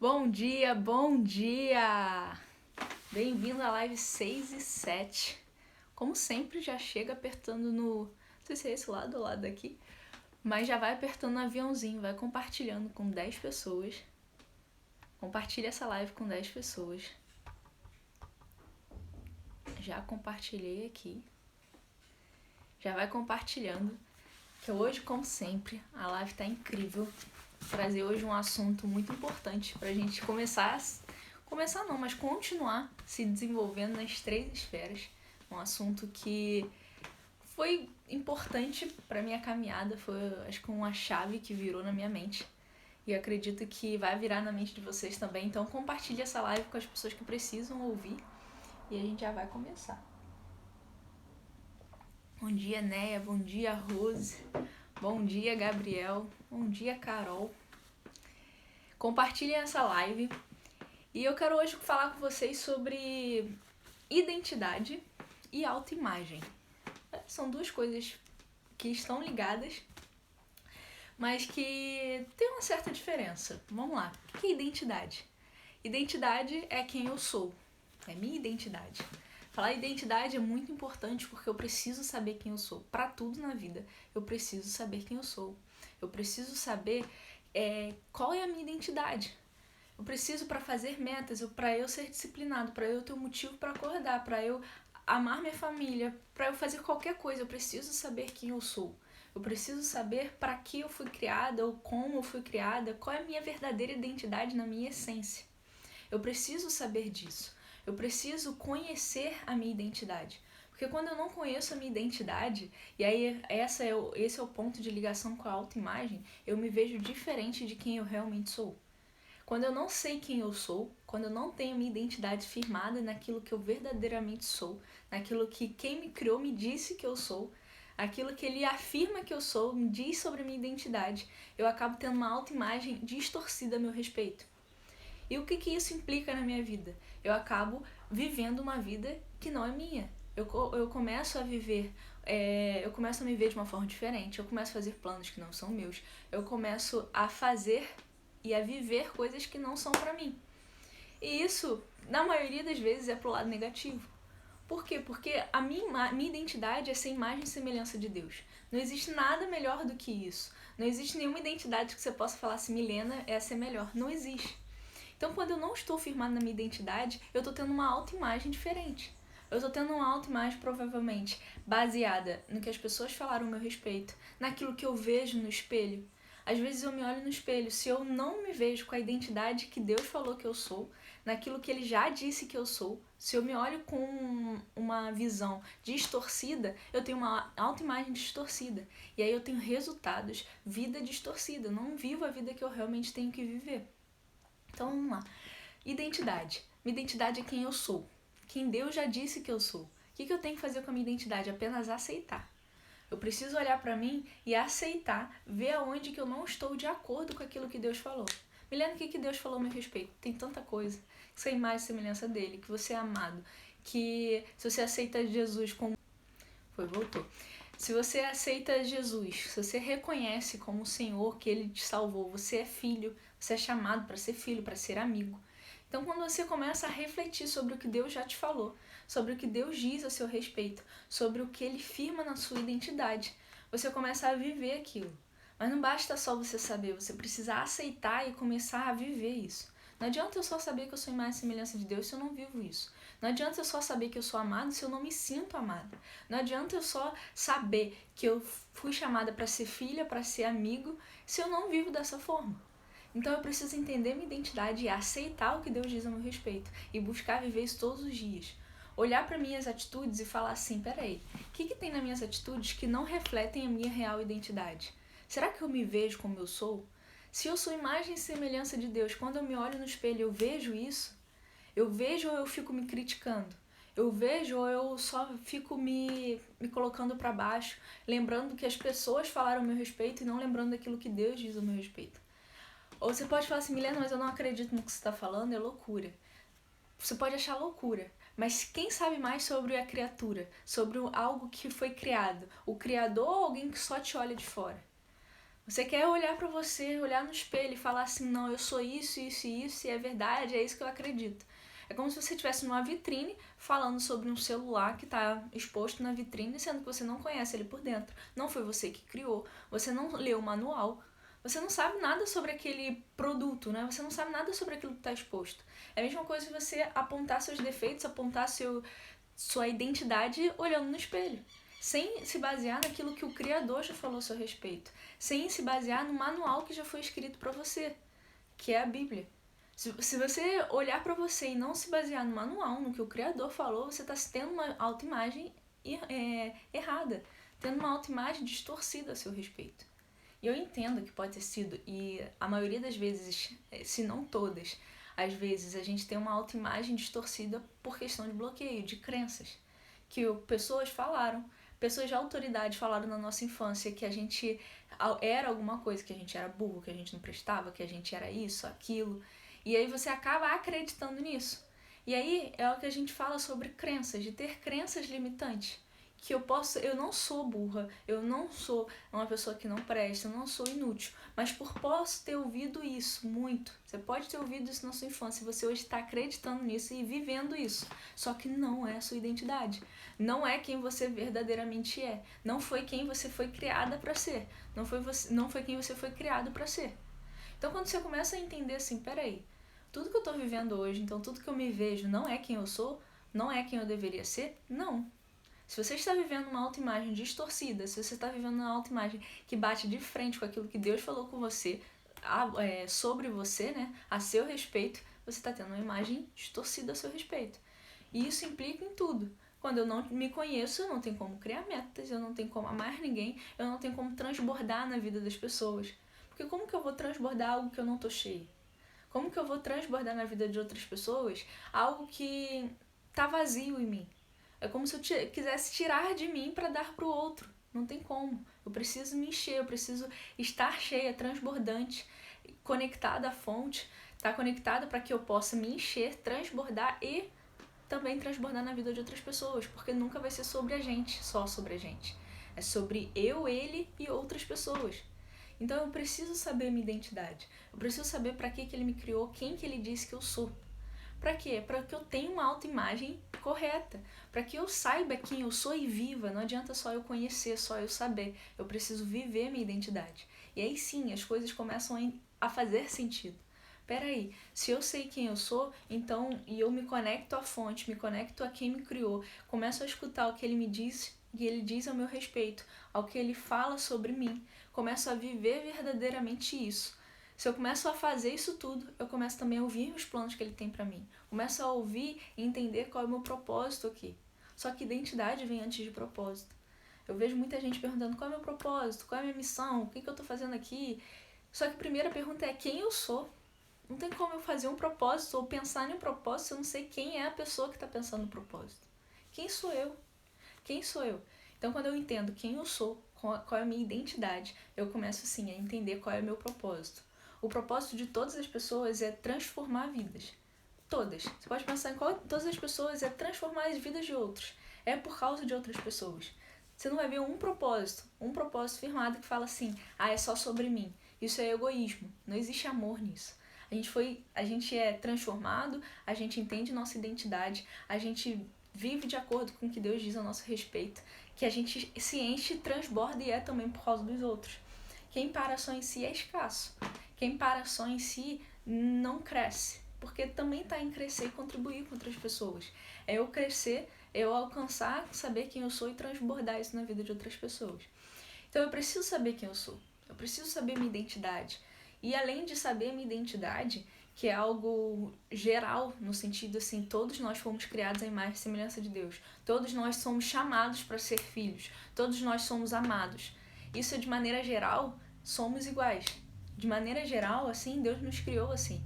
Bom dia, bom dia! Bem-vindo à live 6 e 7. Como sempre, já chega apertando no... Não sei se é esse lado ou lado daqui, mas já vai apertando no aviãozinho, vai compartilhando com 10 pessoas. Compartilha essa live com 10 pessoas. Já compartilhei aqui. Já vai compartilhando. Que hoje, como sempre, a live tá incrível. Vou trazer hoje um assunto muito importante pra gente começar não, mas continuar se desenvolvendo nas 3 esferas. Um assunto que foi importante para minha caminhada, foi acho que uma chave que virou na minha mente. E eu acredito que vai virar na mente de vocês também. Então compartilhe essa live com as pessoas que precisam ouvir e a gente já vai começar. Bom dia, Néia. Bom dia, Rose. Bom dia, Gabriel. Bom dia, Carol. Compartilhem essa live. E eu quero hoje falar com vocês sobre identidade e autoimagem. São duas coisas que estão ligadas, mas que tem uma certa diferença. Vamos lá. O que é identidade? Identidade é quem eu sou. É minha identidade. Falar identidade é muito importante porque eu preciso saber quem eu sou. Para tudo na vida, eu preciso saber quem eu sou. Eu preciso saber qual é a minha identidade. Eu preciso para fazer metas, para eu ser disciplinado, para eu ter um motivo para acordar, para eu amar minha família, para eu fazer qualquer coisa, eu preciso saber quem eu sou. Eu preciso saber para que eu fui criada ou como eu fui criada, qual é a minha verdadeira identidade na minha essência. Eu preciso saber disso. Eu preciso conhecer a minha identidade. Porque quando eu não conheço a minha identidade, e aí esse é o ponto de ligação com a autoimagem, eu me vejo diferente de quem eu realmente sou. Quando eu não sei quem eu sou, quando eu não tenho minha identidade firmada naquilo que eu verdadeiramente sou, naquilo que quem me criou me disse que eu sou, aquilo que ele afirma que eu sou, me diz sobre a minha identidade, eu acabo tendo uma autoimagem distorcida a meu respeito. E o que isso implica na minha vida? Eu acabo vivendo uma vida que não é minha. Eu começo a viver, eu começo a me ver de uma forma diferente, eu começo a fazer planos que não são meus, eu começo a fazer e a viver coisas que não são pra mim. E isso, na maioria das vezes, é pro lado negativo. Por quê? Porque a minha identidade é ser imagem e semelhança de Deus. Não existe nada melhor do que isso. Não existe nenhuma identidade que você possa falar assim, Milena, essa é melhor. Não existe. Então, quando eu não estou firmada na minha identidade, eu estou tendo uma autoimagem diferente. Eu estou tendo uma autoimagem provavelmente baseada no que as pessoas falaram a meu respeito, naquilo que eu vejo no espelho. Às vezes eu me olho no espelho, se eu não me vejo com a identidade que Deus falou que eu sou, naquilo que Ele já disse que eu sou, se eu me olho com uma visão distorcida, eu tenho uma autoimagem distorcida. E aí eu tenho resultados, vida distorcida. Eu não vivo a vida que eu realmente tenho que viver. Então vamos lá. Identidade. Minha identidade é quem eu sou. Quem Deus já disse que eu sou. O que eu tenho que fazer com a minha identidade? Apenas aceitar. Eu preciso olhar pra mim e aceitar, ver aonde que eu não estou de acordo com aquilo que Deus falou. Milena, o que Deus falou a meu respeito? Tem tanta coisa. Que você é imagem e semelhança dele, que você é amado, que se você aceita Jesus como... Voltou. Se você aceita Jesus, se você reconhece como o Senhor que Ele te salvou, você é filho, você é chamado para ser filho, para ser amigo. Então, quando você começa a refletir sobre o que Deus já te falou, sobre o que Deus diz a seu respeito, sobre o que Ele firma na sua identidade, você começa a viver aquilo. Mas não basta só você saber, você precisa aceitar e começar a viver isso. Não adianta eu só saber que eu sou imagem e semelhança de Deus se eu não vivo isso. Não adianta eu só saber que eu sou amado se eu não me sinto amada. Não adianta eu só saber que eu fui chamada para ser filha, para ser amigo, se eu não vivo dessa forma. Então eu preciso entender minha identidade e aceitar o que Deus diz a meu respeito e buscar viver isso todos os dias. Olhar para minhas atitudes e falar assim, peraí, o que tem nas minhas atitudes que não refletem a minha real identidade? Será que eu me vejo como eu sou? Se eu sou imagem e semelhança de Deus, quando eu me olho no espelho eu vejo isso? Eu vejo ou eu fico me criticando? Eu vejo ou eu só fico me colocando para baixo, lembrando que as pessoas falaram a meu respeito e não lembrando daquilo que Deus diz a meu respeito? Ou você pode falar assim, Milena, mas eu não acredito no que você está falando, é loucura. Você pode achar loucura, mas quem sabe mais sobre a criatura, sobre algo que foi criado? O criador ou alguém que só te olha de fora? Você quer olhar pra você, olhar no espelho e falar assim, não, eu sou isso, isso e isso, e é verdade, é isso que eu acredito. É como se você estivesse numa vitrine falando sobre um celular que está exposto na vitrine, sendo que você não conhece ele por dentro. Não foi você que criou, você não leu o manual, você não sabe nada sobre aquele produto, né? Você não sabe nada sobre aquilo que está exposto. É a mesma coisa que você apontar seus defeitos, apontar sua identidade olhando no espelho, sem se basear naquilo que o Criador já falou a seu respeito, sem se basear no manual que já foi escrito para você, que é a Bíblia. Se você olhar para você e não se basear no manual, no que o Criador falou, você está tendo uma autoimagem errada, tendo uma autoimagem distorcida a seu respeito. E eu entendo que pode ter sido, e a maioria das vezes, se não todas, às vezes a gente tem uma autoimagem distorcida por questão de bloqueio, de crenças, que pessoas falaram, pessoas de autoridade falaram na nossa infância que a gente era alguma coisa, que a gente era burro, que a gente não prestava, que a gente era isso, aquilo, e aí você acaba acreditando nisso. E aí é o que a gente fala sobre crenças, de ter crenças limitantes. Que eu não sou burra, eu não sou uma pessoa que não presta, eu não sou inútil, mas posso ter ouvido isso muito. Você pode ter ouvido isso na sua infância, você hoje está acreditando nisso e vivendo isso. Só que não é a sua identidade. Não é quem você verdadeiramente é. Não foi quem você foi criada para ser. Não foi quem você foi criado para ser. Então quando você começa a entender assim, peraí, tudo que eu estou vivendo hoje, então tudo que eu me vejo não é quem eu sou, não é quem eu deveria ser, não. Se você está vivendo uma autoimagem distorcida, se você está vivendo uma autoimagem que bate de frente com aquilo que Deus falou com você, sobre você, né, a seu respeito, você está tendo uma imagem distorcida a seu respeito. E isso implica em tudo. Quando eu não me conheço, eu não tenho como criar metas, eu não tenho como amar ninguém, eu não tenho como transbordar na vida das pessoas. Porque como que eu vou transbordar algo que eu não estou cheio? Como que eu vou transbordar na vida de outras pessoas algo que está vazio em mim? É como se eu quisesse tirar de mim para dar para o outro. Não tem como. Eu preciso me encher, eu preciso estar cheia, transbordante, conectada à fonte, estar conectada para que eu possa me encher, transbordar e também transbordar na vida de outras pessoas, porque nunca vai ser sobre a gente, só sobre a gente. É sobre eu, ele e outras pessoas. Então eu preciso saber minha identidade. Eu preciso saber para que ele me criou, quem que ele disse que eu sou. Para quê? Para que eu tenha uma autoimagem correta, para que eu saiba quem eu sou e viva. Não adianta só eu conhecer, só eu saber. Eu preciso viver minha identidade. E aí sim, as coisas começam a fazer sentido. Peraí, se eu sei quem eu sou, então, e eu me conecto à fonte, me conecto a quem me criou, começo a escutar o que ele me diz e ele diz ao meu respeito, ao que ele fala sobre mim, começo a viver verdadeiramente isso. Se eu começo a fazer isso tudo, eu começo também a ouvir os planos que ele tem para mim. Começo a ouvir e entender qual é o meu propósito aqui. Só que identidade vem antes de propósito. Eu vejo muita gente perguntando qual é o meu propósito, qual é a minha missão, o que eu estou fazendo aqui. Só que a primeira pergunta é quem eu sou. Não tem como eu fazer um propósito ou pensar em um propósito se eu não sei quem é a pessoa que está pensando no propósito. Quem sou eu? Quem sou eu? Então, quando eu entendo quem eu sou, qual é a minha identidade, eu começo, assim, a entender qual é o meu propósito. O propósito de todas as pessoas é transformar vidas. Todas. Você pode pensar em todas as pessoas é transformar as vidas de outros. É por causa de outras pessoas. Você não vai ver um propósito firmado que fala assim, é só sobre mim. Isso é egoísmo. Não existe amor nisso. A gente é transformado, a gente entende nossa identidade, a gente vive de acordo com o que Deus diz a nosso respeito, que a gente se enche, transborda e é também por causa dos outros. Quem para só em si é escasso. Quem para só em si não cresce, porque também está em crescer e contribuir com outras pessoas. É eu crescer, eu alcançar, saber quem eu sou e transbordar isso na vida de outras pessoas. Então eu preciso saber quem eu sou, eu preciso saber minha identidade. E além de saber minha identidade, que é algo geral, no sentido assim, todos nós fomos criados à imagem e semelhança de Deus. Todos nós somos chamados para ser filhos. Todos nós somos amados. Isso é de maneira geral, somos iguais. De maneira geral, assim, Deus nos criou assim.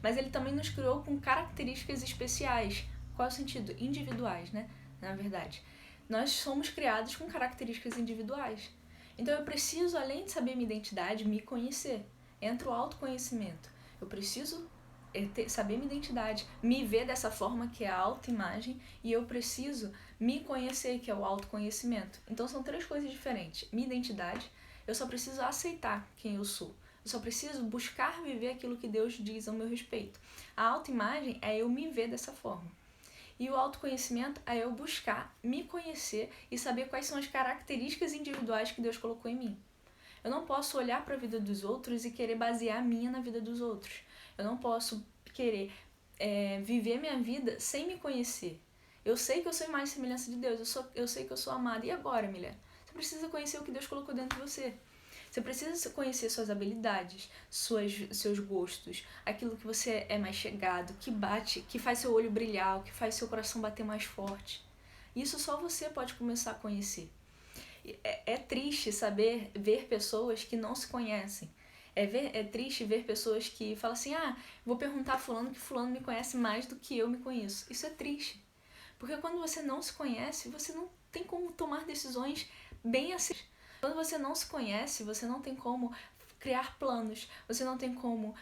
Mas Ele também nos criou com características especiais. Qual é o sentido? Individuais, né? Na verdade. Nós somos criados com características individuais. Então eu preciso, além de saber minha identidade, me conhecer. Entra o autoconhecimento. Eu preciso saber minha identidade, me ver dessa forma, que é a autoimagem, e eu preciso me conhecer, que é o autoconhecimento. Então são três coisas diferentes. Minha identidade, Eu só preciso aceitar quem eu sou. Eu só preciso buscar viver aquilo que Deus diz ao meu respeito. A autoimagem é eu me ver dessa forma. E o autoconhecimento é eu buscar me conhecer e saber quais são as características individuais que Deus colocou em mim. Eu não posso olhar para a vida dos outros e querer basear a minha na vida dos outros. Eu não posso querer viver minha vida sem me conhecer. Eu sei que eu sou imagem e semelhança de Deus. Eu sei que eu sou amada. E agora, mulher? Você precisa conhecer o que Deus colocou dentro de você. Você precisa conhecer suas habilidades, seus gostos, aquilo que você é mais chegado, que bate, que faz seu olho brilhar, o que faz seu coração bater mais forte. Isso só você pode começar a conhecer. É triste ver pessoas que não se conhecem. É triste ver pessoas que falam assim, vou perguntar a fulano que fulano me conhece mais do que eu me conheço. Isso é triste. Porque quando você não se conhece, você não tem como tomar decisões bem assim. Quando você não se conhece, você não tem como criar planos, você não tem como,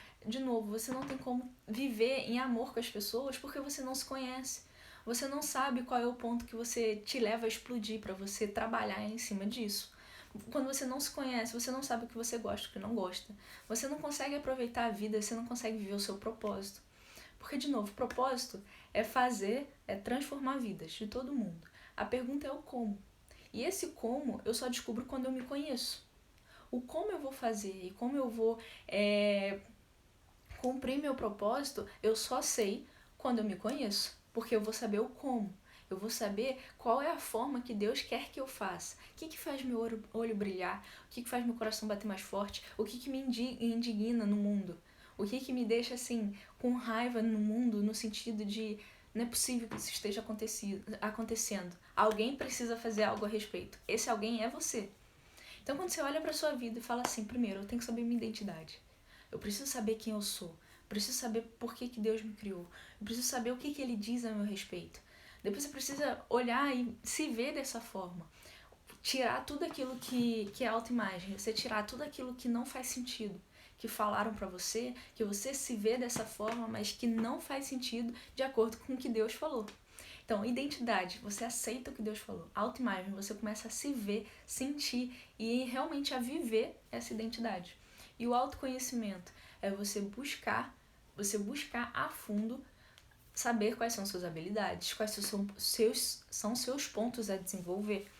você não tem como viver em amor com as pessoas porque você não se conhece. Você não sabe qual é o ponto que você te leva a explodir para você trabalhar em cima disso. Quando você não se conhece, você não sabe o que você gosta e o que não gosta. Você não consegue aproveitar a vida, você não consegue viver o seu propósito. Porque, de novo, propósito é transformar vidas de todo mundo. A pergunta é o como. E esse como eu só descubro quando eu me conheço. O como eu vou fazer e como eu vou cumprir meu propósito, eu só sei quando eu me conheço. Porque eu vou saber o como. Eu vou saber qual é a forma que Deus quer que eu faça. O que faz meu olho brilhar? O que faz meu coração bater mais forte? O que me indigna no mundo? O que me deixa assim com raiva no mundo, no sentido de não é possível que isso esteja acontecendo. Alguém precisa fazer algo a respeito. Esse alguém é você. Então quando você olha para sua vida e fala assim, primeiro, eu tenho que saber minha identidade. Eu preciso saber quem eu sou. Eu preciso saber por que Deus me criou. Eu preciso saber o que Ele diz a meu respeito. Depois você precisa olhar e se ver dessa forma. Tirar tudo aquilo que é autoimagem. Você tirar tudo aquilo que não faz sentido. Que falaram pra você, que você se vê dessa forma, mas que não faz sentido de acordo com o que Deus falou. Então, identidade, você aceita o que Deus falou. Autoimagem, você começa a se ver, sentir e realmente a viver essa identidade. E o autoconhecimento é você buscar a fundo saber quais são suas habilidades, quais são seus pontos a desenvolver.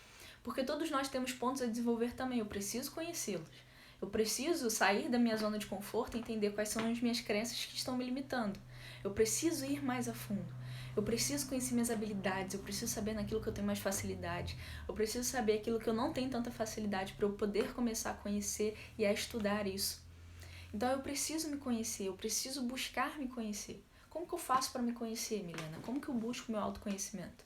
Porque todos nós temos pontos a desenvolver também, eu preciso conhecê-los. Eu preciso sair da minha zona de conforto e entender quais são as minhas crenças que estão me limitando. Eu preciso ir mais a fundo. Eu preciso conhecer minhas habilidades, eu preciso saber naquilo que eu tenho mais facilidade. Eu preciso saber aquilo que eu não tenho tanta facilidade para eu poder começar a conhecer e a estudar isso. Então eu preciso me conhecer, eu preciso buscar me conhecer. Como que eu faço para me conhecer, Milena? Como que eu busco o meu autoconhecimento?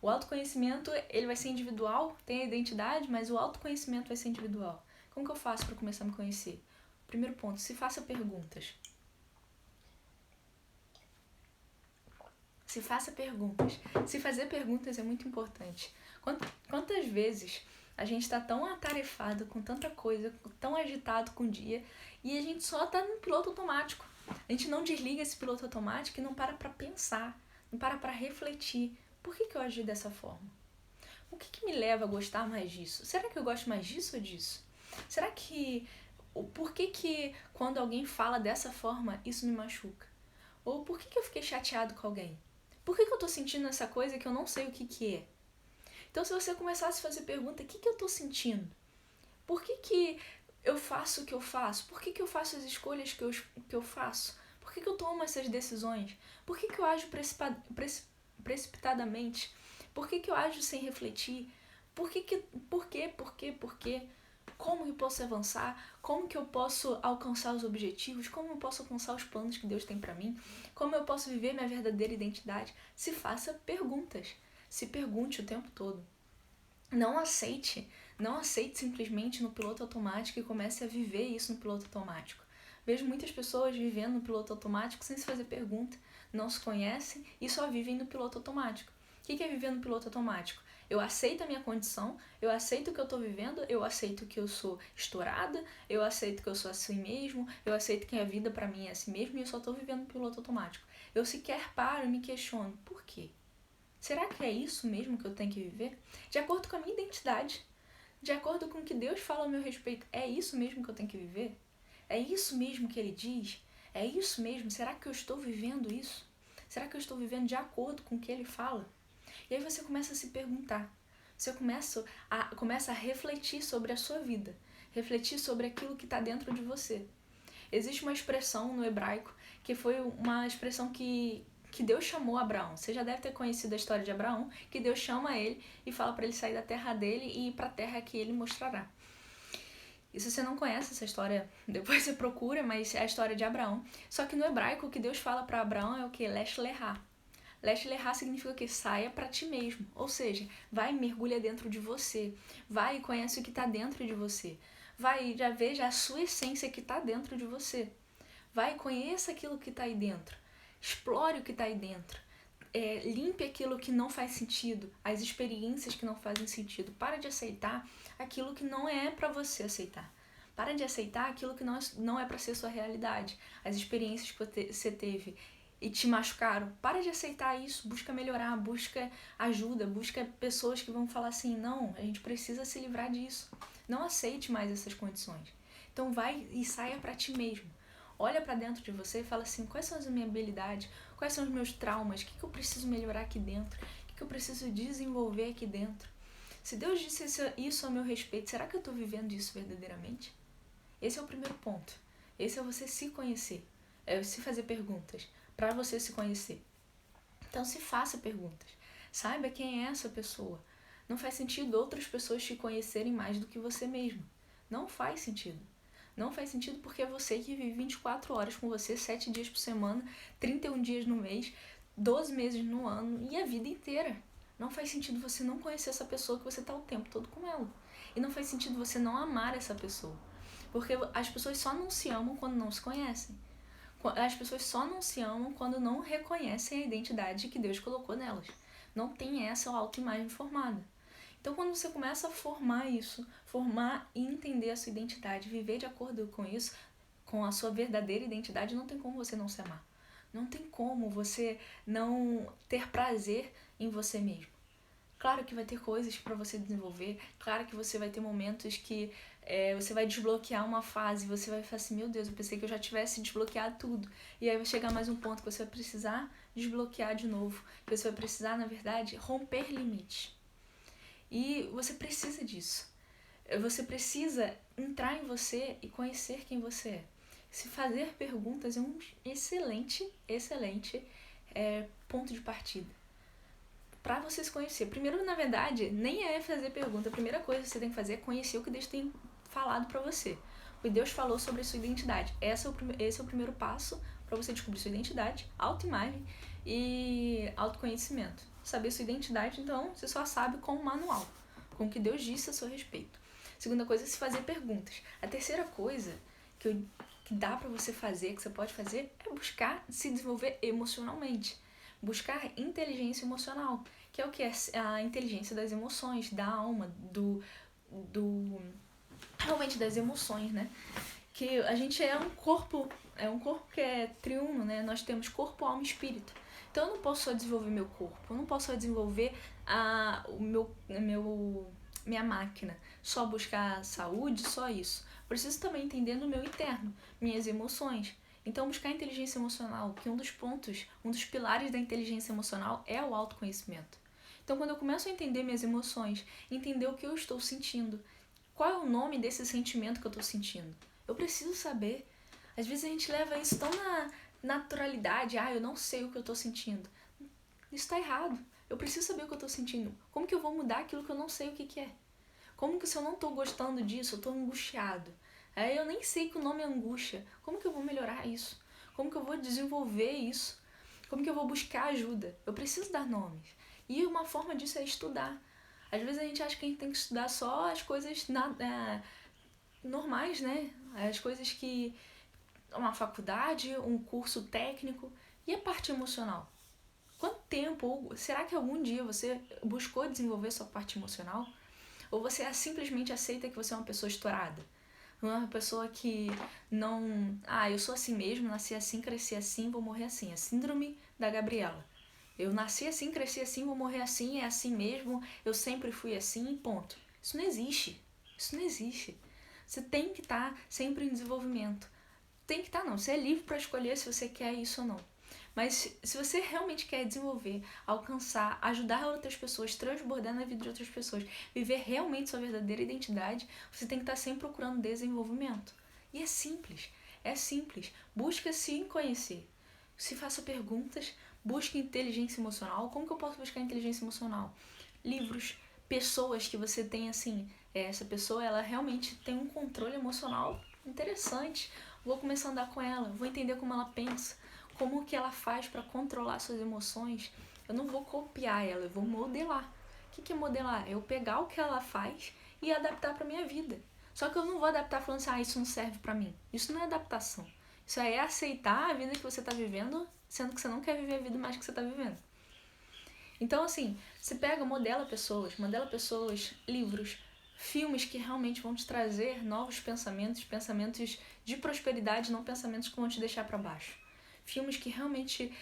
O autoconhecimento, ele vai ser individual, tem a identidade, mas o autoconhecimento vai ser individual. Como que eu faço para começar a me conhecer? Primeiro ponto, se faça perguntas. Se faça perguntas. Se fazer perguntas é muito importante. Quantas vezes a gente está tão atarefado com tanta coisa, tão agitado com o dia, e a gente só está no piloto automático. A gente não desliga esse piloto automático e não para pensar, não para refletir. Por que eu agi dessa forma? O que me leva a gostar mais disso? Será que eu gosto mais disso ou disso? Será que... Por que quando alguém fala dessa forma, isso me machuca? Ou por que eu fiquei chateado com alguém? Por que eu tô sentindo essa coisa que eu não sei o que é? Então, se você começasse a fazer pergunta, o que eu tô sentindo? Por que eu faço o que eu faço? Por que eu faço as escolhas que eu faço? Por que eu tomo essas decisões? Por que eu ajo precipitadamente? Por que eu ajo sem refletir? Por quê? Como eu posso avançar? Como que eu posso alcançar os objetivos? Como eu posso alcançar os planos que Deus tem para mim? Como eu posso viver minha verdadeira identidade? Se faça perguntas. Se pergunte o tempo todo. Não aceite simplesmente no piloto automático e comece a viver isso no piloto automático. Vejo muitas pessoas vivendo no piloto automático sem se fazer pergunta, não se conhecem e só vivem no piloto automático. O que é viver no piloto automático? Eu aceito a minha condição, eu aceito o que eu estou vivendo, eu aceito que eu sou estourada, eu aceito que eu sou assim mesmo, eu aceito que a vida para mim é assim mesmo e eu só estou vivendo no piloto automático. Eu sequer paro e me questiono, por quê? Será que é isso mesmo que eu tenho que viver? De acordo com a minha identidade. De acordo com o que Deus fala ao meu respeito, é isso mesmo que eu tenho que viver? É isso mesmo que Ele diz? É isso mesmo? Será que eu estou vivendo isso? Será que eu estou vivendo de acordo com o que Ele fala? E aí você começa a se perguntar. Você começa a refletir sobre a sua vida. Refletir sobre aquilo que está dentro de você. Existe uma expressão no hebraico que foi uma expressão que Deus chamou Abraão. Você já deve ter conhecido a história de Abraão, que Deus chama ele e fala para ele sair da terra dele e ir para a terra que ele mostrará. E se você não conhece essa história, depois você procura, mas é a história de Abraão. Só que no hebraico o que Deus fala para Abraão é o que? Lech lehá. Lech lehá significa que saia para ti mesmo. Ou seja, vai e mergulha dentro de você. Vai e conhece o que está dentro de você. Vai e já veja a sua essência que está dentro de você. Vai e conheça aquilo que está aí dentro. Explore o que está aí dentro. Limpe aquilo que não faz sentido, as experiências que não fazem sentido. Para de aceitar aquilo que não é para você aceitar. Para de aceitar aquilo que não é para ser sua realidade. As experiências que você teve e te machucaram. Para de aceitar isso. Busca melhorar, busca ajuda, busca pessoas que vão falar assim, não, a gente precisa se livrar disso. Não aceite mais essas condições. Então vai e saia para ti mesmo. Olha para dentro de você e fala assim, quais são as minhas habilidades, quais são os meus traumas, o que eu preciso melhorar aqui dentro, o que eu preciso desenvolver aqui dentro. Se Deus disse isso a meu respeito, será que eu estou vivendo isso verdadeiramente? Esse é o primeiro ponto. Esse é você se conhecer, é se fazer perguntas para você se conhecer. Então se faça perguntas, saiba quem é essa pessoa. Não faz sentido outras pessoas te conhecerem mais do que você mesmo. Não faz sentido. Não faz sentido porque é você que vive 24 horas com você, 7 dias por semana, 31 dias no mês, 12 meses no ano e a vida inteira. Não faz sentido você não conhecer essa pessoa que você está o tempo todo com ela. E não faz sentido você não amar essa pessoa. Porque as pessoas só não se amam quando não se conhecem. As pessoas só não se amam quando não reconhecem a identidade que Deus colocou nelas. Não tem essa autoimagem formada. Então, quando você começa a formar isso, formar e entender a sua identidade, viver de acordo com isso, com a sua verdadeira identidade, não tem como você não se amar. Não tem como você não ter prazer em você mesmo. Claro que vai ter coisas para você desenvolver, claro que você vai ter momentos que você vai desbloquear uma fase, você vai falar assim, meu Deus, eu pensei que eu já tivesse desbloqueado tudo. E aí vai chegar mais um ponto que você vai precisar desbloquear de novo, que você vai precisar, na verdade, romper limites. E você precisa disso. Você precisa entrar em você e conhecer quem você é. Se fazer perguntas é um excelente ponto de partida para você se conhecer. Primeiro, na verdade, nem é fazer pergunta. A primeira coisa que você tem que fazer é conhecer o que Deus tem falado para você. O que Deus falou sobre a sua identidade. Esse é o primeiro passo para você descobrir sua identidade, autoimagem e autoconhecimento. Saber sua identidade, então, você só sabe com o manual, com o que Deus disse a seu respeito. Segunda coisa é se fazer perguntas. A terceira coisa que dá para você fazer, que você pode fazer, é buscar se desenvolver emocionalmente. Buscar inteligência emocional, que é o que é a inteligência das emoções, da alma, realmente das emoções, né? Que a gente é um corpo que é triuno, né? Nós temos corpo, alma e espírito. Então eu não posso só desenvolver meu corpo, eu não posso só desenvolver minha máquina, só buscar saúde, só isso. Preciso também entender no meu interno, minhas emoções. Então buscar inteligência emocional, que um dos pilares da inteligência emocional é o autoconhecimento. Então quando eu começo a entender minhas emoções, entender o que eu estou sentindo, qual é o nome desse sentimento que eu estou sentindo, eu preciso saber. Às vezes a gente leva isso tão na naturalidade, eu não sei o que eu estou sentindo. Isso está errado. Eu preciso saber o que eu estou sentindo. Como que eu vou mudar aquilo que eu não sei o que é? Como que se eu não estou gostando disso, eu estou angustiado? Eu nem sei que o nome é angústia. Como que eu vou melhorar isso? Como que eu vou desenvolver isso? Como que eu vou buscar ajuda? Eu preciso dar nomes. E uma forma disso é estudar. Às vezes a gente acha que a gente tem que estudar só as coisas normais, né? As coisas que... uma faculdade, um curso técnico. E a parte emocional? Quanto tempo, será que algum dia você buscou desenvolver sua parte emocional? Ou você simplesmente aceita que você é uma pessoa estourada? Uma pessoa que não... eu sou assim mesmo, nasci assim, cresci assim, vou morrer assim. A síndrome da Gabriela. Eu nasci assim, cresci assim, vou morrer assim, é assim mesmo, eu sempre fui assim, ponto. Isso não existe. Isso não existe. Você tem que estar sempre em desenvolvimento. Tem que estar, não. Você é livre para escolher se você quer isso ou não. Mas se você realmente quer desenvolver, alcançar, ajudar outras pessoas, transbordar na vida de outras pessoas, viver realmente sua verdadeira identidade, você tem que estar sempre procurando desenvolvimento. E é simples. É simples. Busca se conhecer. Se faça perguntas, busque inteligência emocional. Como que eu posso buscar inteligência emocional? Livros, pessoas que você tem assim, essa pessoa ela realmente tem um controle emocional interessante. Vou começar a andar com ela, vou entender como ela pensa, como que ela faz para controlar suas emoções. Eu não vou copiar ela, eu vou modelar. O que é modelar? Eu pegar o que ela faz e adaptar para minha vida. Só que eu não vou adaptar falando assim, isso não serve para mim. Isso não é adaptação. Isso aí é aceitar a vida que você está vivendo, sendo que você não quer viver a vida mais que você está vivendo. Então, assim, você pega, modela pessoas, livros, filmes que realmente vão te trazer novos pensamentos, pensamentos de prosperidade, não pensamentos que vão te deixar para baixo. Filmes que realmente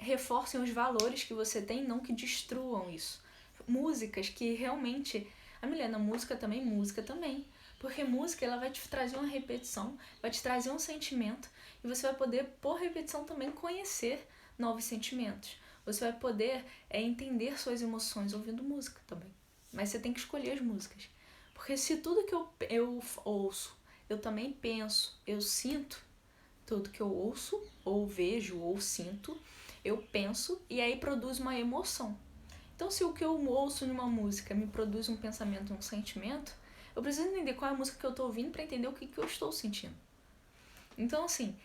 reforcem os valores que você tem, não que destruam isso. Músicas que realmente... A Milena, música também. Porque música, ela vai te trazer uma repetição, vai te trazer um sentimento, e você vai poder, por repetição, também conhecer novos sentimentos. Você vai poder entender suas emoções ouvindo música também. Mas você tem que escolher as músicas. Porque se tudo que eu ouço, eu também penso, eu sinto, tudo que eu ouço, ou vejo, ou sinto, eu penso e aí produz uma emoção. Então, se o que eu ouço numa música me produz um pensamento, um sentimento, eu preciso entender qual é a música que eu estou ouvindo para entender o que eu estou sentindo. Então, assim,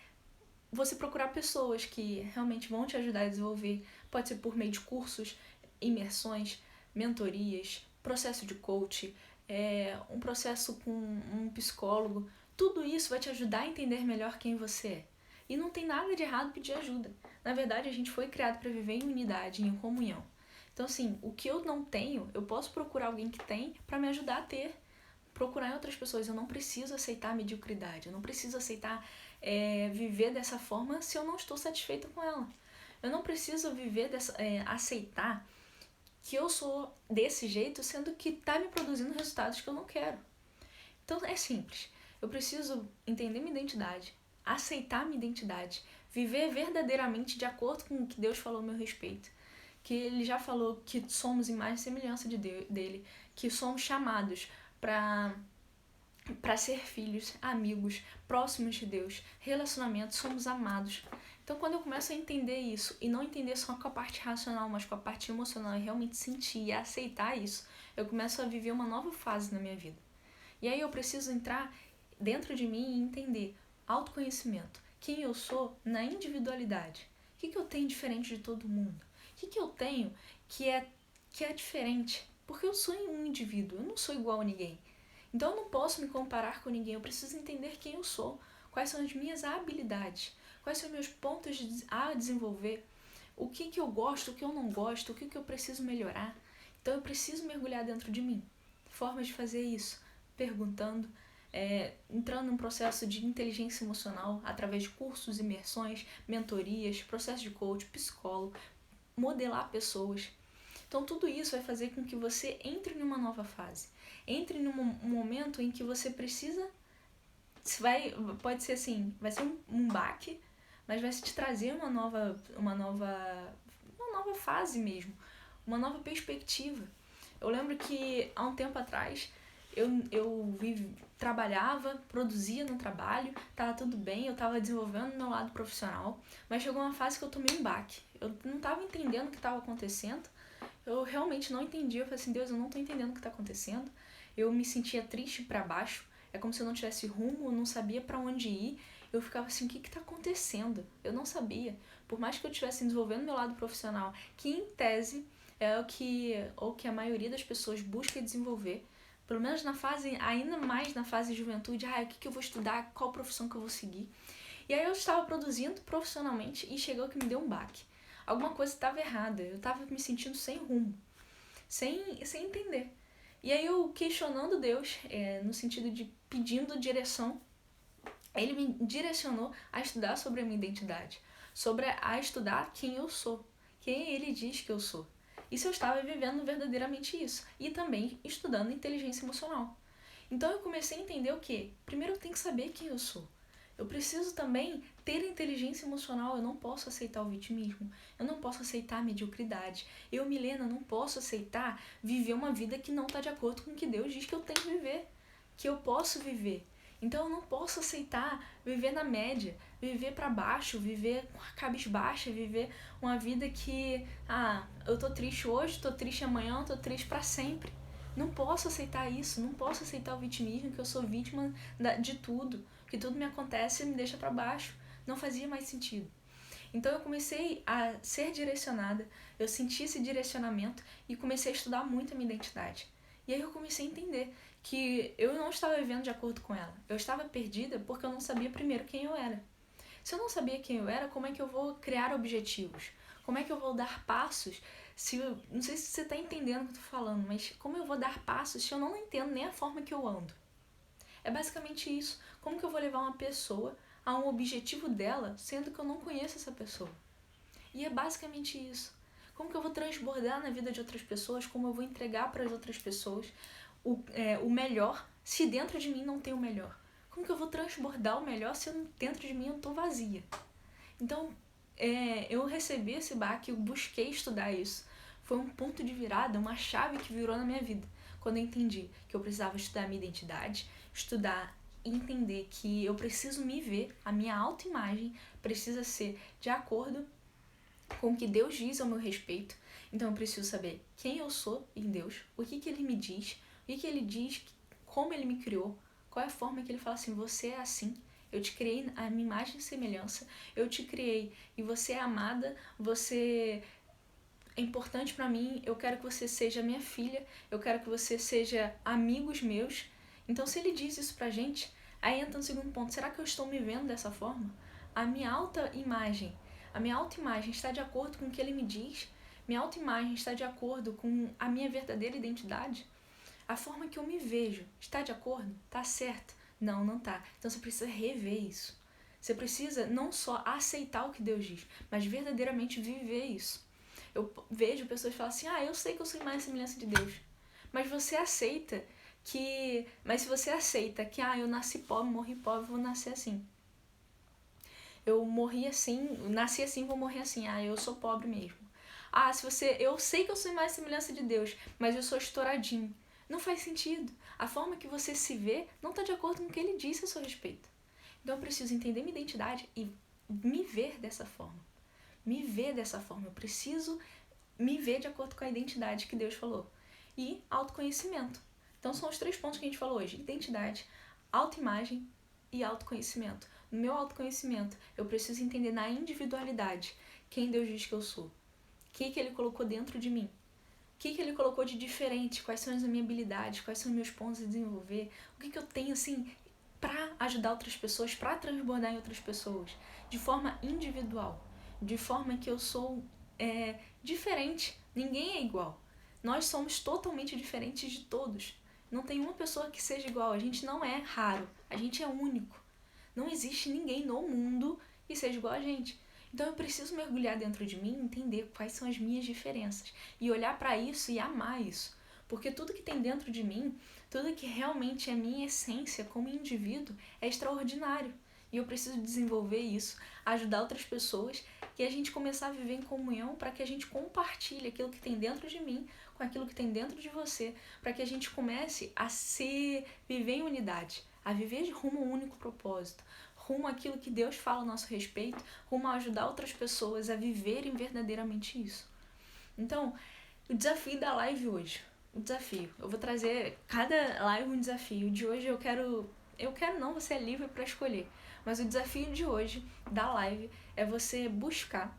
você procurar pessoas que realmente vão te ajudar a desenvolver, pode ser por meio de cursos, imersões, mentorias, processo de coach, um processo com um psicólogo, tudo isso vai te ajudar a entender melhor quem você é. E não tem nada de errado pedir ajuda. Na verdade, a gente foi criado para viver em unidade, em comunhão. Então, assim, o que eu não tenho, eu posso procurar alguém que tem para me ajudar a ter. Procurar em outras pessoas. Eu não preciso aceitar a mediocridade. Eu não preciso aceitar viver dessa forma se eu não estou satisfeita com ela. Eu não preciso viver aceitar que eu sou desse jeito, sendo que está me produzindo resultados que eu não quero. Então é simples. Eu preciso entender minha identidade, aceitar minha identidade, viver verdadeiramente de acordo com o que Deus falou a meu respeito. Que Ele já falou que somos imagem e semelhança dele, que somos chamados para ser filhos, amigos, próximos de Deus, relacionamentos, somos amados. Então, quando eu começo a entender isso, e não entender só com a parte racional, mas com a parte emocional, e realmente sentir e aceitar isso, eu começo a viver uma nova fase na minha vida. E aí eu preciso entrar dentro de mim e entender autoconhecimento, quem eu sou na individualidade. O que eu tenho diferente de todo mundo? O que eu tenho que é diferente? Porque eu sou um indivíduo, eu não sou igual a ninguém. Então eu não posso me comparar com ninguém, eu preciso entender quem eu sou, quais são as minhas habilidades, quais são os meus pontos a desenvolver, o que eu gosto, o que eu não gosto, o que eu preciso melhorar. Então eu preciso mergulhar dentro de mim. Formas de fazer isso, perguntando, entrando num processo de inteligência emocional através de cursos, imersões, mentorias, processo de coach, psicólogo, modelar pessoas. Então tudo isso vai fazer com que você entre numa nova fase. Entre num momento em que você precisa... Pode ser assim, vai ser um baque, mas vai te trazer uma nova fase mesmo. Uma nova perspectiva. Eu lembro que há um tempo atrás eu trabalhava, produzia no trabalho, estava tudo bem, eu estava desenvolvendo meu lado profissional, mas chegou uma fase que eu tomei um baque. Eu não estava entendendo o que estava acontecendo, eu realmente não entendia. Eu falei assim, Deus, eu não estou entendendo o que está acontecendo. Eu me sentia triste para baixo, é como se eu não tivesse rumo, eu não sabia para onde ir. Eu ficava assim, o que está acontecendo? Eu não sabia. Por mais que eu estivesse desenvolvendo meu lado profissional, que em tese é o que a maioria das pessoas busca desenvolver, pelo menos ainda mais na fase de juventude, o que eu vou estudar, qual profissão que eu vou seguir. E aí eu estava produzindo profissionalmente e chegou que me deu um baque. Alguma coisa estava errada, eu estava me sentindo sem rumo, sem entender. E aí eu questionando Deus, no sentido de pedindo direção, Ele me direcionou a estudar sobre a minha identidade, a estudar quem eu sou, quem Ele diz que eu sou. E se eu estava vivendo verdadeiramente isso. E também estudando inteligência emocional. Então eu comecei a entender o quê? Primeiro eu tenho que saber quem eu sou. Eu preciso também ter inteligência emocional. Eu não posso aceitar o vitimismo. Eu não posso aceitar a mediocridade. Eu, Milena, não posso aceitar viver uma vida que não está de acordo com o que Deus diz que eu tenho que viver, que eu posso viver. Então eu não posso aceitar viver na média, viver para baixo, viver cabisbaixa, viver uma vida que, eu tô triste hoje, tô triste amanhã, tô triste para sempre. Não posso aceitar isso, não posso aceitar o vitimismo, que eu sou vítima de tudo, que tudo me acontece e me deixa para baixo. Não fazia mais sentido. Então eu comecei a ser direcionada, eu senti esse direcionamento e comecei a estudar muito a minha identidade. E aí eu comecei a entender que eu não estava vivendo de acordo com ela. Eu estava perdida porque eu não sabia primeiro quem eu era. Se eu não sabia quem eu era, como é que eu vou criar objetivos? Como é que eu vou dar passos? Não sei se você está entendendo o que eu estou falando, mas como eu vou dar passos se eu não entendo nem a forma que eu ando? É basicamente isso. Como que eu vou levar uma pessoa a um objetivo dela, sendo que eu não conheço essa pessoa? E é basicamente isso. Como que eu vou transbordar na vida de outras pessoas? Como eu vou entregar para as outras pessoas o melhor, se dentro de mim não tem o melhor? Como que eu vou transbordar o melhor se dentro de mim eu estou vazia? Então, eu recebi esse baque, eu busquei estudar isso. Foi um ponto de virada, uma chave que virou na minha vida. Quando eu entendi que eu precisava estudar a minha identidade, estudar e entender que eu preciso me ver, a minha autoimagem precisa ser de acordo com o que Deus diz ao meu respeito. Então eu preciso saber quem eu sou em Deus, o que Ele me diz, o que Ele diz, como Ele me criou, qual é a forma que Ele fala assim, você é assim, eu te criei a minha imagem e semelhança, eu te criei e você é amada, você é importante pra mim, eu quero que você seja minha filha, eu quero que você seja amigos meus. Então se Ele diz isso pra gente, aí entra no segundo ponto, será que eu estou me vendo dessa forma? A minha autoimagem está de acordo com o que Ele me diz? Minha autoimagem está de acordo com a minha verdadeira identidade? A forma que eu me vejo está de acordo? Tá certo? Não, não tá. Então você precisa rever isso. Você precisa não só aceitar o que Deus diz, mas verdadeiramente viver isso. Eu vejo pessoas falar assim, eu sei que eu sou imagem e semelhança de Deus. Mas você aceita Mas se você aceita que, eu nasci pobre, morri pobre, vou nascer assim. Eu morri assim, nasci assim, vou morrer assim. Eu sou pobre mesmo. Eu sei que eu sou imagem e semelhança de Deus, mas eu sou estouradinho. Não faz sentido. A forma que você se vê não está de acordo com o que Ele disse a seu respeito. Então eu preciso entender minha identidade e me ver dessa forma. Me ver dessa forma. Eu preciso me ver de acordo com a identidade que Deus falou. E autoconhecimento. Então são os 3 pontos que a gente falou hoje. Identidade, autoimagem e autoconhecimento. No meu autoconhecimento, eu preciso entender na individualidade quem Deus diz que eu sou. O que Ele colocou dentro de mim. O que Ele colocou de diferente, quais são as minhas habilidades, quais são os meus pontos a desenvolver, o que eu tenho, assim, para ajudar outras pessoas, para transbordar em outras pessoas, de forma individual, de forma que eu sou diferente, ninguém é igual. Nós somos totalmente diferentes de todos. Não tem uma pessoa que seja igual, a gente não é raro, a gente é único. Não existe ninguém no mundo que seja igual a gente. Então eu preciso mergulhar dentro de mim e entender quais são as minhas diferenças. E olhar para isso e amar isso. Porque tudo que tem dentro de mim, tudo que realmente é minha essência como indivíduo, é extraordinário. E eu preciso desenvolver isso, ajudar outras pessoas e a gente começar a viver em comunhão para que a gente compartilhe aquilo que tem dentro de mim com aquilo que tem dentro de você, para que a gente comece a viver em unidade, a viver de rumo a um único propósito, rumo àquilo que Deus fala a nosso respeito, rumo a ajudar outras pessoas a viverem verdadeiramente isso. Então, o desafio da live hoje, eu vou trazer cada live um desafio. De hoje você é livre para escolher, mas o desafio de hoje da live é você buscar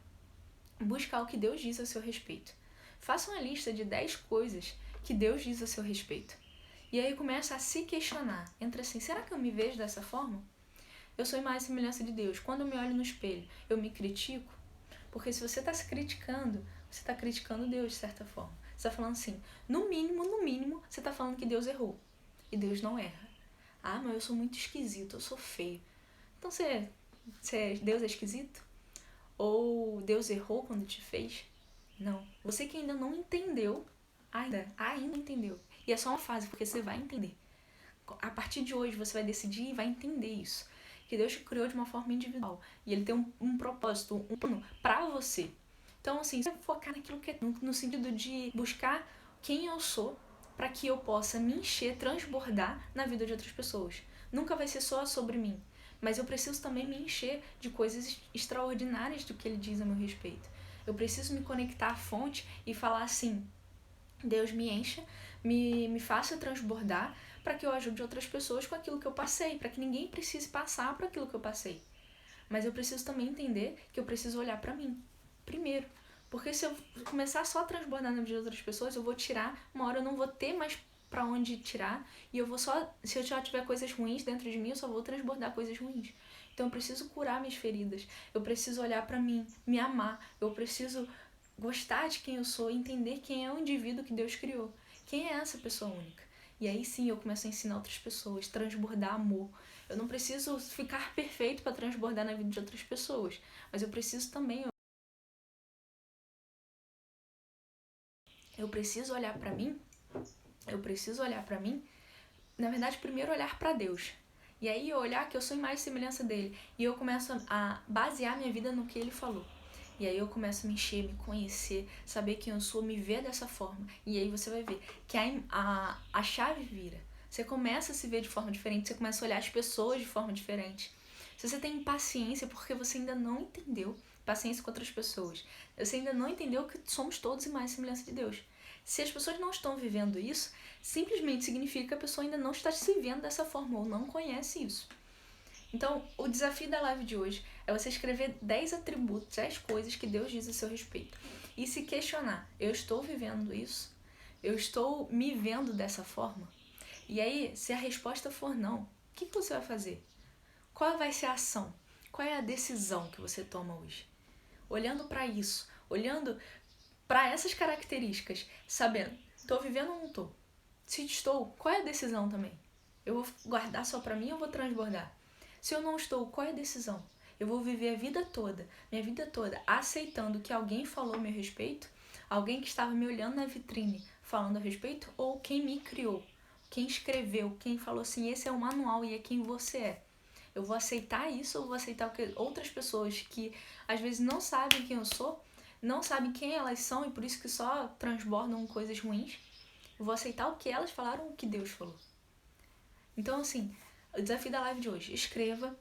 o que Deus diz a seu respeito. Faça uma lista de 10 coisas que Deus diz a seu respeito. E aí começa a se questionar. Entra assim, será que eu me vejo dessa forma? Eu sou imagem e semelhança de Deus. Quando eu me olho no espelho, eu me critico? Porque se você está se criticando, você está criticando Deus de certa forma. Você está falando assim, no mínimo, você está falando que Deus errou. E Deus não erra. Mas eu sou muito esquisito, eu sou feio. Então Deus é esquisito? Ou Deus errou quando te fez? Não. Você que ainda não entendeu, ainda não entendeu. E é só uma fase, porque você vai entender. A partir de hoje você vai decidir e vai entender isso. Que Deus te criou de uma forma individual. E Ele tem um propósito, um plano pra você. Então, assim, você vai focar naquilo que é no sentido de buscar quem eu sou para que eu possa me encher, transbordar na vida de outras pessoas. Nunca vai ser só sobre mim, mas eu preciso também me encher de coisas extraordinárias do que Ele diz a meu respeito. Eu preciso me conectar à fonte e falar assim: Deus me encha, me faça transbordar para que eu ajude outras pessoas com aquilo que eu passei, para que ninguém precise passar por aquilo que eu passei. Mas eu preciso também entender que eu preciso olhar para mim, primeiro. Porque se eu começar só a transbordar na vida de outras pessoas, eu vou tirar, uma hora eu não vou ter mais para onde tirar, e eu vou só, se eu já tiver coisas ruins dentro de mim, eu só vou transbordar coisas ruins. Então eu preciso curar minhas feridas, eu preciso olhar para mim, me amar, eu preciso gostar de quem eu sou, entender quem é o indivíduo que Deus criou, quem é essa pessoa única. E aí sim eu começo a ensinar outras pessoas, transbordar amor. Eu não preciso ficar perfeito para transbordar na vida de outras pessoas, mas eu preciso também, eu preciso olhar para mim, na verdade primeiro olhar para Deus. E aí eu olhar que eu sou imagem e semelhança dele, e eu começo a basear minha vida no que ele falou. E aí eu começo a me encher, me conhecer, saber quem eu sou, me ver dessa forma. E aí você vai ver que a chave vira. Você começa a se ver de forma diferente, você começa a olhar as pessoas de forma diferente. Se você tem impaciência porque você ainda não entendeu, paciência com outras pessoas, você ainda não entendeu que somos todos imagem e semelhança de Deus. Se as pessoas não estão vivendo isso, simplesmente significa que a pessoa ainda não está se vendo dessa forma ou não conhece isso. Então, o desafio da live de hoje é você escrever 10 atributos, 10 coisas que Deus diz a seu respeito. E se questionar: eu estou vivendo isso? Eu estou me vendo dessa forma? E aí, se a resposta for não, o que você vai fazer? Qual vai ser a ação? Qual é a decisão que você toma hoje? Olhando para isso, olhando para essas características, sabendo, estou vivendo ou não estou? Se estou, qual é a decisão também? Eu vou guardar só para mim ou vou transbordar? Se eu não estou, qual é a decisão? Eu vou viver a vida toda, minha vida toda, aceitando que alguém falou a meu respeito, alguém que estava me olhando na vitrine falando a respeito, ou quem me criou, quem escreveu, quem falou assim, esse é o manual e é quem você é. Eu vou aceitar isso ou vou aceitar o que outras pessoas que às vezes não sabem quem eu sou, não sabem quem elas são e por isso que só transbordam coisas ruins? Eu vou aceitar o que elas falaram, o que Deus falou. Então, assim, o desafio da live de hoje: escreva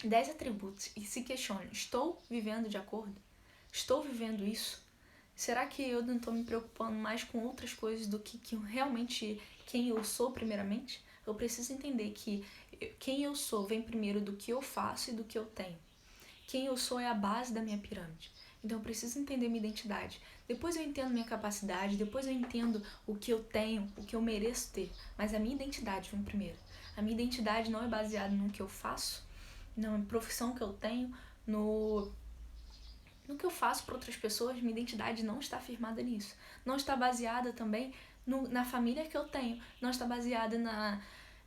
10 atributos e se questione: estou vivendo de acordo? Estou vivendo isso? Será que eu não estou me preocupando mais com outras coisas do que realmente quem eu sou primeiramente? Eu preciso entender que quem eu sou vem primeiro do que eu faço e do que eu tenho. Quem eu sou é a base da minha pirâmide. Então eu preciso entender minha identidade. Depois eu entendo minha capacidade, depois eu entendo o que eu tenho, o que eu mereço ter. Mas a minha identidade vem primeiro. A minha identidade não é baseada no que eu faço, na profissão que eu tenho, no que eu faço para outras pessoas. Minha identidade não está firmada nisso. Não está baseada também na família que eu tenho. Não está baseada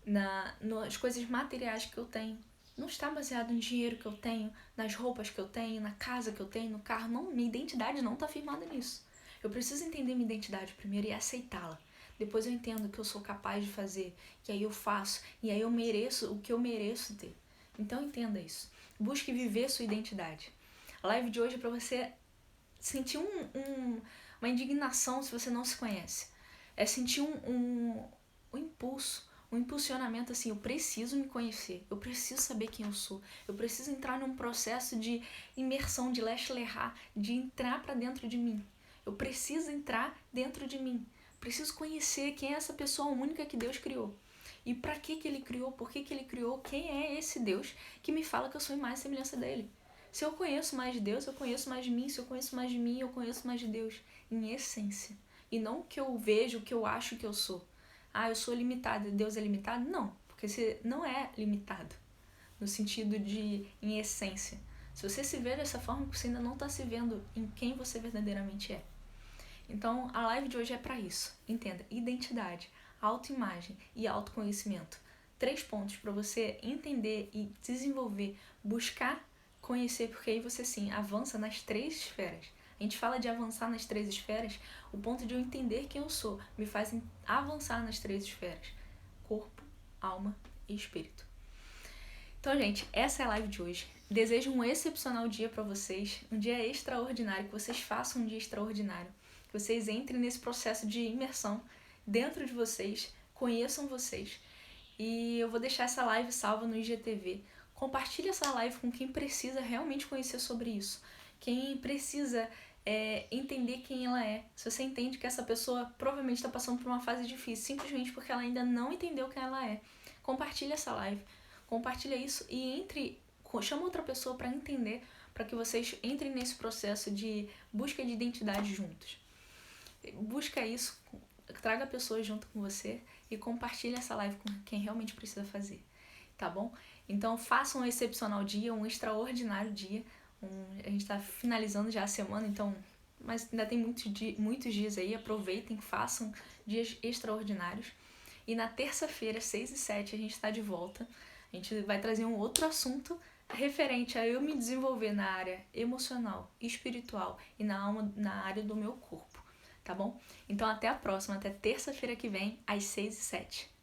nas coisas materiais que eu tenho. Não está baseado no dinheiro que eu tenho, nas roupas que eu tenho, na casa que eu tenho, no carro. Não, minha identidade não está firmada nisso. Eu preciso entender minha identidade primeiro e aceitá-la. Depois eu entendo o que eu sou capaz de fazer, que aí eu faço, e aí eu mereço o que eu mereço ter. Então entenda isso. Busque viver sua identidade. A live de hoje é para você sentir uma indignação se você não se conhece. É sentir um impulso, um impulsionamento assim: eu preciso me conhecer, eu preciso saber quem eu sou, eu preciso entrar num processo de imersão, de lèche-lerrar, de entrar para dentro de mim. Eu preciso entrar dentro de mim. Preciso conhecer quem é essa pessoa única que Deus criou. E para que ele criou, por que ele criou, quem é esse Deus que me fala que eu sou imagem e semelhança dele. Se eu conheço mais de Deus, eu conheço mais de mim. Se eu conheço mais de mim, eu conheço mais de Deus. Em essência. E não o que eu vejo, o que eu acho que eu sou. Ah, eu sou limitado, Deus é limitado? Não, porque você não é limitado. No sentido de, em essência. Se você se vê dessa forma, você ainda não está se vendo em quem você verdadeiramente é. Então, a live de hoje é para isso. Entenda: identidade, autoimagem e autoconhecimento. 3 pontos para você entender e desenvolver, buscar conhecer, porque aí você sim avança nas 3 esferas. A gente fala de avançar nas 3 esferas, o ponto de eu entender quem eu sou me faz avançar nas 3 esferas: corpo, alma e espírito. Então, gente, essa é a live de hoje. Desejo um excepcional dia para vocês, um dia extraordinário, que vocês façam um dia extraordinário, que vocês entrem nesse processo de imersão dentro de vocês, conheçam vocês. E eu vou deixar essa live salva no IGTV. Compartilhe essa live com quem precisa realmente conhecer sobre isso, quem precisa entender quem ela é. Se você entende que essa pessoa provavelmente está passando por uma fase difícil, simplesmente porque ela ainda não entendeu quem ela é, compartilhe essa live, compartilha isso e chama outra pessoa para entender, para que vocês entrem nesse processo de busca de identidade juntos. Busca isso, traga pessoas junto com você e compartilhe essa live com quem realmente precisa fazer, tá bom? Então faça um excepcional dia, um extraordinário dia. A gente está finalizando já a semana, então, mas ainda tem muitos dias aí, aproveitem, façam dias extraordinários. E na terça-feira, 6 e 7, a gente está de volta. A gente vai trazer um outro assunto referente a eu me desenvolver na área emocional, espiritual e na área do meu corpo, tá bom? Então até a próxima, até terça-feira que vem, às 6 e 7.